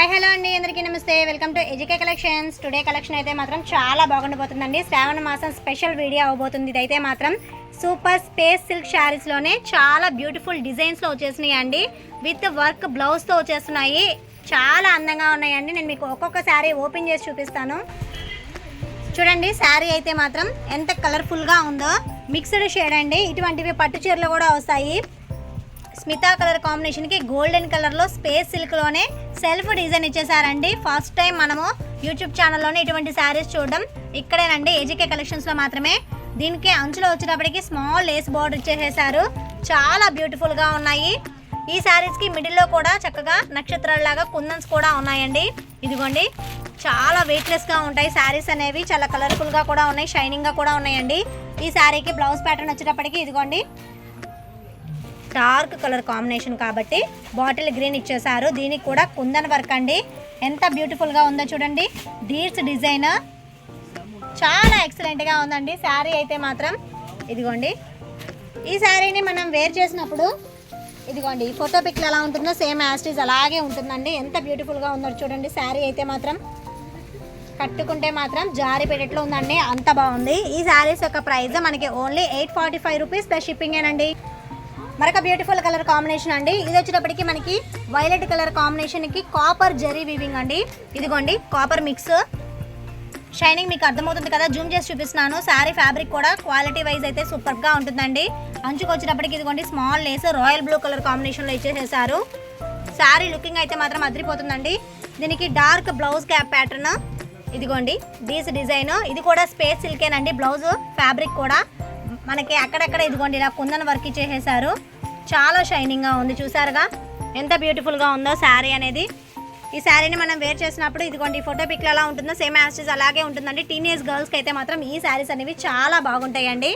Hi hello అండి, అందరికీ నమస్తే. Welcome to AGK collections. Today collection అయితే మాత్రం చాలా బాగుండబోతుందండి. శ్రావణ మాసం స్పెషల్ వీడియో అవబోతుంది. ఇదైతే మాత్రం సూపర్ స్పేస్ సిల్క్ శారీస్లోనే చాలా బ్యూటిఫుల్ డిజైన్స్లో వచ్చేసినాయి అండి. విత్ వర్క్ బ్లౌజ్తో వచ్చేస్తున్నాయి. చాలా అందంగా ఉన్నాయండి. నేను మీకు ఒక్కొక్క శారీ ఓపెన్ చేసి చూపిస్తాను. చూడండి, శారీ అయితే మాత్రం ఎంత కలర్ఫుల్గా ఉందో. మిక్స్డ్ షేడ్ అండి. ఇటువంటివి పట్టు చీరలు కూడా వస్తాయి. స్మితా కలర్ కాంబినేషన్కి గోల్డెన్ కలర్లో స్పేస్ సిల్క్లోనే సెల్ఫ్ డిజైన్ ఇచ్చేసారండి. ఫస్ట్ టైం మనము యూట్యూబ్ ఛానల్లోనే ఇటువంటి శారీస్ చూడడం ఇక్కడేనండి, ఏజీకే కలెక్షన్స్లో మాత్రమే. దీనికి అంచులో వచ్చేటప్పటికి స్మాల్ లేస్ బార్డర్ ఇచ్చేసేసారు. చాలా బ్యూటిఫుల్గా ఉన్నాయి. ఈ శారీస్కి మిడిల్లో కూడా చక్కగా నక్షత్రాలలాగా కుందన్స్ కూడా ఉన్నాయండి. ఇదిగోండి, చాలా వెయిట్లెస్గా ఉంటాయి శారీస్ అనేవి. చాలా కలర్ఫుల్గా కూడా ఉన్నాయి, షైనింగ్గా కూడా ఉన్నాయండి. ఈ శారీకి బ్లౌజ్ ప్యాటర్న్ వచ్చేటప్పటికి ఇదిగోండి, డార్క్ కలర్ కాంబినేషన్ కాబట్టి బాటిల్ గ్రీన్ ఇచ్చేసారు. దీనికి కూడా కుందన్ వర్క్ అండి. ఎంత బ్యూటిఫుల్గా ఉందో చూడండి. డీర్స్ డిజైన్ చాలా ఎక్సలెంట్గా ఉందండి. శారీ అయితే మాత్రం ఇదిగోండి, ఈ శారీని మనం వేర్ చేసినప్పుడు ఇదిగోండి, ఈ ఫోటో పిక్లు ఎలా ఉంటుందో సేమ్ యాస్టీజ్ అలాగే ఉంటుందండి. ఎంత బ్యూటిఫుల్గా ఉందో చూడండి. శారీ అయితే మాత్రం కట్టుకుంటే మాత్రం జారి పెట్టేట్లో ఉందండి, అంత బాగుంది. ఈ శారీస్ యొక్క ప్రైస్ మనకి ఓన్లీ 845 రూపీస్ ప్లస్ షిప్పింగేనండి. మరొక బ్యూటిఫుల్ కలర్ కాంబినేషన్ అండి. ఇది వచ్చేటప్పటికి మనకి వైలెట్ కలర్ కాంబినేషన్కి కాపర్ జరీ వీవింగ్ అండి. ఇదిగోండి, కాపర్ మిక్స్ షైనింగ్ మీకు అర్థమవుతుంది కదా, జూమ్ చేసి చూపిస్తున్నాను. శారీ ఫ్యాబ్రిక్ కూడా క్వాలిటీ వైజ్ అయితే సూపర్గా ఉంటుందండి. అంచుకు వచ్చేటప్పటికి ఇదిగోండి, small Lay's royal blue colour కాంబినేషన్లో ఇచ్చేసేసారు. శారీ లుకింగ్ అయితే మాత్రం అదిరిపోతుందండి. దీనికి డార్క్ బ్లౌజ్ క్యాప్ ప్యాటర్న్ ఇదిగోండి, డీస్ డిజైన్. ఇది కూడా స్పేస్ సిల్కేనండి. బ్లౌజ్ ఫ్యాబ్రిక్ కూడా మనకి అక్కడక్కడ ఇదిగోండి ఇలా కుందన్ వర్క్ ఇచ్చేసేసారు. చాలా షైనింగ్గా ఉంది. చూసారుగా ఎంత బ్యూటిఫుల్గా ఉందో శారీ అనేది. ఈ శారీని మనం వేర్ చేసినప్పుడు ఇదిగోండి, ఈ ఫోటో పిక్లు ఎలా ఉంటుందో సేమ్ యాస్టీజ్ అలాగే ఉంటుందండి. టీనేజ్ గర్ల్స్కి అయితే మాత్రం ఈ శారీస్ అనేవి చాలా బాగుంటాయండి.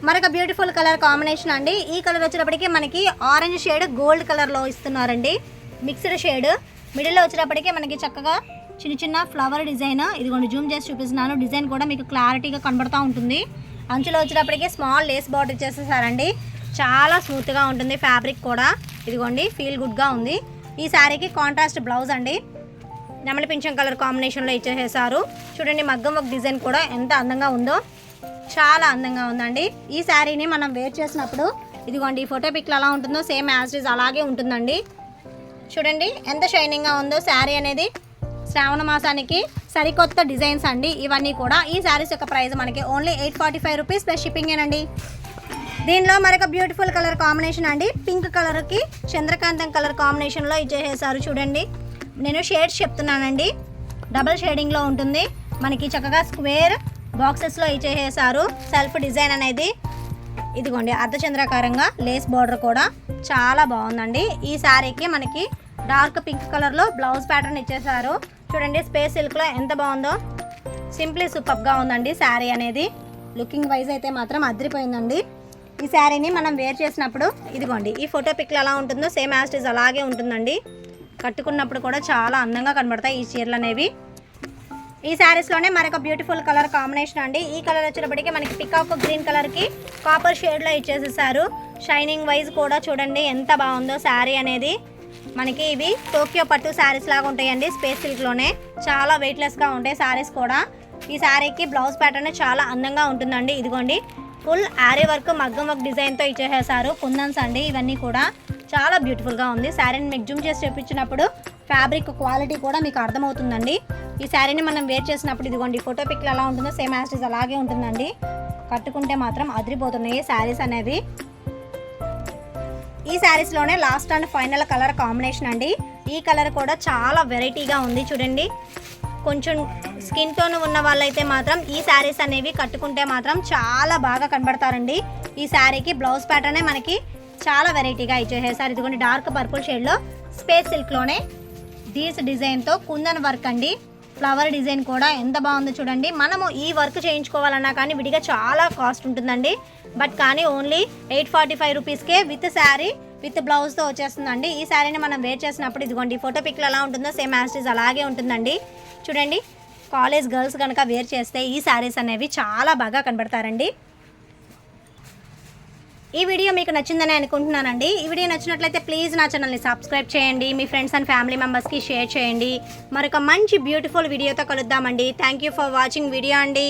మరొక బ్యూటిఫుల్ కలర్ కాంబినేషన్ అండి. ఈ కలర్ వచ్చేటప్పటికి మనకి ఆరెంజ్ షేడ్ గోల్డ్ కలర్లో ఇస్తున్నారండి. Mixed shade. మిడిల్లో వచ్చేటప్పటికి మనకి చక్కగా చిన్న చిన్న ఫ్లవర్ డిజైన్. ఇదిగోండి, జూమ్ చేసి చూపిస్తున్నాను. డిజైన్ కూడా మీకు క్లారిటీగా కనబడుతూ ఉంటుంది. అంచులో వచ్చేటప్పటికి స్మాల్ లేస్ బార్డర్ ఇచ్చేసేసారండి. చాలా స్మూత్గా ఉంటుంది ఫ్యాబ్రిక్ కూడా. ఇదిగోండి, ఫీల్ గుడ్గా ఉంది. ఈ శారీకి కాంట్రాస్ట్ బ్లౌజ్ అండి. నెమలి పింఛం కలర్ కాంబినేషన్లో ఇచ్చేసేసారు. చూడండి, మగ్గం వర్క్ డిజైన్ కూడా ఎంత అందంగా ఉందో, చాలా అందంగా ఉందండి. ఈ శారీని మనం వేర్ చేసినప్పుడు ఇదిగోండి, ఈ ఫోటో పిక్లు ఎలా ఉంటుందో సేమ్ యాజ్ ఇట్ ఈజ్ అలాగే ఉంటుందండి. చూడండి ఎంత షైనింగ్గా ఉందో శారీ అనేది. శ్రావణ మాసానికి సరికొత్త డిజైన్స్ అండి ఇవన్నీ కూడా. ఈ శారీస్ యొక్క ప్రైస్ మనకి ఓన్లీ 845 రూపీస్ ప్లస్ షిప్పింగేనండి. దీనిలో మరొక బ్యూటిఫుల్ కలర్ కాంబినేషన్ అండి. పింక్ కలర్కి చంద్రకాంతం కలర్ కాంబినేషన్లో ఇచ్చేసేసారు. చూడండి, నేను షేడ్స్ చెప్తున్నానండి. డబల్ షేడింగ్లో ఉంటుంది. మనకి చక్కగా స్క్వేర్ బాక్సెస్లో ఇచ్చేసేసారు. సెల్ఫ్ డిజైన్ అనేది ఇదిగోండి, అర్ధచంద్రాకారంగా లేస్ బార్డర్ కూడా చాలా బాగుందండి. ఈ శారీకి మనకి డార్క్ పింక్ కలర్లో బ్లౌజ్ ప్యాటర్న్ ఇచ్చేసారు. చూడండి, స్పేస్ సిల్క్లో ఎంత బాగుందో. సింప్లీ సూపర్గా ఉందండి శారీ అనేది. లుకింగ్ వైజ్ అయితే మాత్రం అదిరిపోయిందండి. ఈ శారీని మనం వేర్ చేసినప్పుడు ఇదిగోండి, ఈ ఫోటో పిక్లు ఎలా ఉంటుందో సేమ్ యాస్టీజ్ అలాగే ఉంటుందండి. కట్టుకున్నప్పుడు కూడా చాలా అందంగా కనబడతాయి ఈ చీరలు అనేవి. ఈ శారీస్లోనే మరొక బ్యూటిఫుల్ కలర్ కాంబినేషన్ అండి. ఈ కలర్ వచ్చేటప్పటికి మనకి పికాక్ గ్రీన్ కలర్కి కాపర్ షేడ్లో ఇచ్చేసేసారు. షైనింగ్ వైజ్ కూడా చూడండి ఎంత బాగుందో శారీ అనేది. మనకి ఇవి టోక్యో పట్టు శారీస్ లాగా ఉంటాయండి. స్పేస్ సిల్క్లోనే చాలా వెయిట్లెస్గా ఉంటాయి శారీస్ కూడా. ఈ శారీకి బ్లౌజ్ ప్యాటర్న్ చాలా అందంగా ఉంటుందండి. ఇదిగోండి, ఫుల్ ఆరీ వర్క్ మగ్గం వర్క్ డిజైన్తో ఇచ్చేసేసారు. కుందన్స్ అండి ఇవన్నీ కూడా. చాలా బ్యూటిఫుల్గా ఉంది. శారీని మీకు జూమ్ చేసి చూపించినప్పుడు ఫ్యాబ్రిక్ క్వాలిటీ కూడా మీకు అర్థమవుతుందండి. ఈ శారీని మనం వేర్ చేసినప్పుడు ఇదిగోండి, ఫోటో పిక్లు ఎలా ఉంటుందో సేమ్ యాస్టీజ్ అలాగే ఉంటుందండి. కట్టుకుంటే మాత్రం అదిరిపోతున్నాయి శారీస్ అనేవి. ఈ శారీస్లోనే last and final colour combination అండి. ఈ కలర్ కూడా చాలా వెరైటీగా ఉంది. చూడండి, కొంచెం స్కిన్ టోన్ ఉన్న వాళ్ళైతే మాత్రం ఈ శారీస్ అనేవి కట్టుకుంటే మాత్రం చాలా బాగా కనబడతారండి. ఈ శారీకి బ్లౌజ్ ప్యాటర్నే మనకి చాలా వెరైటీగా ఇచ్చేసారు. ఇదిగోండి, డార్క్ పర్పుల్ షేడ్లో స్పేస్ సిల్క్లోనే డీస్ డిజైన్తో కుందన్ వర్క్ అండి. ఫ్లవర్ డిజైన్ కూడా ఎంత బాగుందో చూడండి. మనము ఈ వర్క్ చేయించుకోవాలన్నా కానీ విడిగా చాలా కాస్ట్ ఉంటుందండి. బట్ కానీ ఓన్లీ 845 రూపీస్కే విత్ శారీ విత్ బ్లౌజ్తో వచ్చేస్తుందండి. ఈ శారీని మనం వేర్ చేసినప్పుడు ఇదిగోండి, ఫోటో పిక్లు ఎలా ఉంటుందో సేమ్ యాస్టీజ్ అలాగే ఉంటుందండి. చూడండి, కాలేజ్ గర్ల్స్ కనుక వేర్ చేస్తే ఈ శారీస్ అనేవి చాలా బాగా కనబడతారండి. ఈ వీడియో మీకు నచ్చిందని అనుకుంటున్నానండి. ఈ వీడియో నచ్చినట్లయితే ప్లీజ్ నా ఛానల్ని సబ్స్క్రైబ్ చేయండి, మీ ఫ్రెండ్స్ అండ్ ఫ్యామిలీ మెంబర్స్కి షేర్ చేయండి. మరొక మంచి బ్యూటిఫుల్ వీడియోతో కలుద్దామండి. Thank you for watching video అండి.